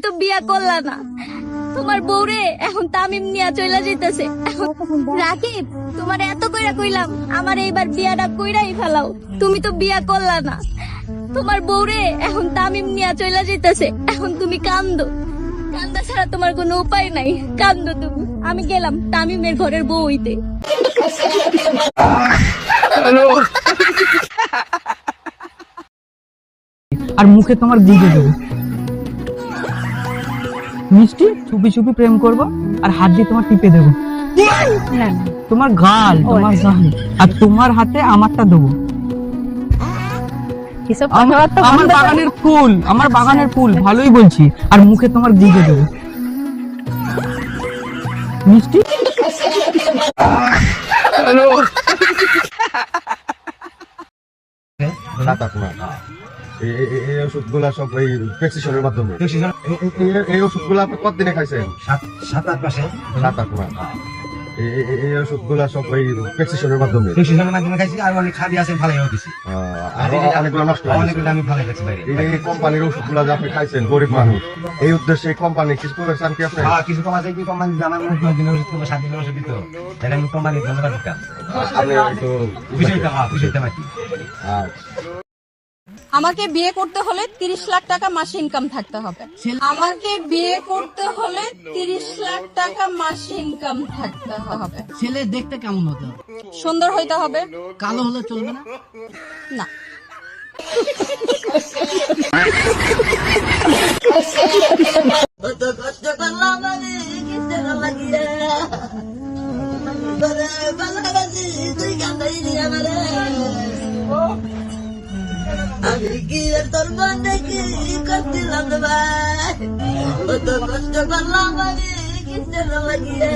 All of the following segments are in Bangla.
তো বিয়া করলা না, তোমার বউরে এখন তামিম নিয়া চইলা যাইতেছে। রাকিব, তোমার এত কইরা কইলাম আমার এইবার বিয়াটা কইরাই ফেলাও, তুমি তো বিয়া করলা না, তোমার বউরে এখন তামিম নিয়া চইলা যাইতেছে। এখন তুমি কান্দো, কান্দা ছাড়া তোমার কোনো উপায় নাই, কান্দো তুমি। আমি গেলাম তামিমের ঘরের বউ হইতে। আর মুখে তোমার গুজে দেবো মিষ্টি, চুপি চুপি প্রেম করবো আর হাত দিয়ে তোমার টিপে দেবো তোমার গাল, তোমার গাল, আর তোমার হাতে আমারটা দেবো। আমার বাগানের ফুল, আমার বাগানের ফুল, ভালোই বলছি। আর মুখে তোমার গুজে দেবো মিষ্টি। এই ওষুধগুলা সব এই প্রেসক্রিপশনের মাধ্যমে। এই ওষুধগুলা আপনি কতদিনে খাইছেন? 7-8 মাসে। 7-8 মাস। এই ওষুধগুলা সব এই প্রেসক্রিপশনের মাধ্যমে। প্রেসক্রিপশনের মাধ্যমে খাইছি, আর অনেক খাবি আছে ফালাইও দিছি। আর অনেকগুলো নষ্ট হয়ে গেছে। অনেকগুলো আমি ফালাই দিছি বাইরে। এই কোম্পানির ওষুধগুলা যে আপনি খাইছেন, গরিব মানুষ, এই উদ্দেশ্যে কোম্পানি কিছু করেছেন কি আপনি? হ্যাঁ, কিছু কম আছে, কি কোম্পানি আমার মনে 9 দিনের ওষুধ কিংবা 7 দিনের ওষুধ দিত, এটা আমি কোম্পানির ধন্যবাদ দিতাম। আপনি একটু বিষয়টা মাটি। আমাকে বিয়ে করতে হলে 30 লাখ টাকা মাসে ইনকাম থাকতে হবে। আমাকে বিয়ে করতে হলে 30 লাখ টাকা মাসে ইনকাম থাকতে হবে। ছেলে দেখতে কেমন হতে হবে? সুন্দর হইতে হবে। কালো হলে চলবে না? না। আমি কি তোর মনে কি করছিলাম রে ভাই, কত কষ্ট করলাম আমি কিসের লাগিয়া,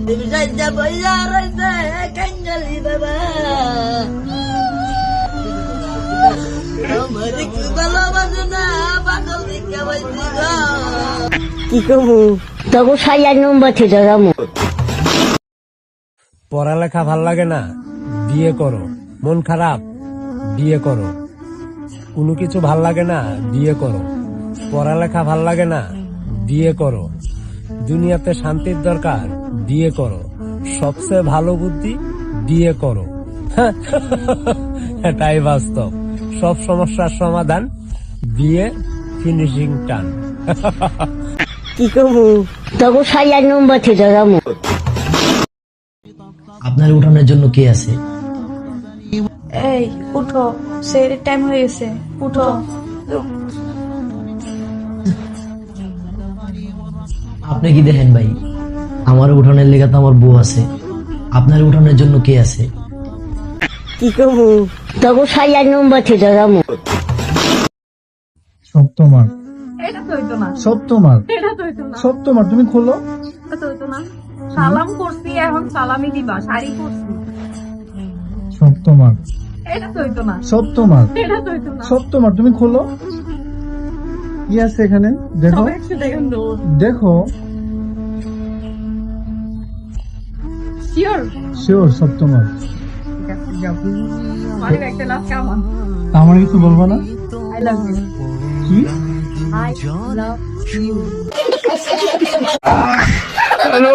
তুমি সাজ্জা বইয়া রয়েছে কাঞ্জলি বাবা, আমার কি ভালোবাসো না পাগল দিকে বইছি গো। কি করবো তবু সাইয়ার নম্বর থেকে যাবো। পড়ালেখা ভাল লাগে না, বিয়ে করো। মন খারাপ, বিয়ে করো। কোনো কিছু ভাল লাগে না, বিয়ে করো। পড়ালেখা ভাল লাগে না, বিয়ে করো। দুনিয়াতে শান্তির দরকার, বিয়ে করো। সবচেয়ে ভালো বুদ্ধি, বিয়ে করো। এটাই বাস্তব। সব সমস্যার সমাধান, বিয়ে, ফিনিশিং টান। কি করবো তবু সাইয়ার নম্বর থেকে যাবো। আপনার উঠানোর জন্য কে আছে? এই উঠো, সেরের টাইম হয়ে গেছে, উঠো। আপনি কি দেখেন ভাই, আমার উঠানের লেগে তো আমার বউ আছে, আপনার উঠানোর জন্য কে আছে? কি করবো তবু সাইয়ার নম্বর থেকে যাবো। সব তোমার, এটা তো হইতো না, সব তোমার, এটা তো হইতো না, সব তোমার। তুমি খোলো। এটা তো হইতো না। সালাম করছি, এখন সালামি দিবা, শাড়ি করছি। সব তোমার, এটা তো হইতো না, সব তোমার, এটা তো হইতো না। সব তোমার। তুমি খোলো। কি আছে এখানে দেখো, সবাই একসাথে দেখেন তো। দেখো। শিওর? শিওর সব তোমার। ঠিক আছে, যাও। মানে একটা লাভ কামান। আমার কিছু বলবো না? I love you. কি? I love you. হ্যালো।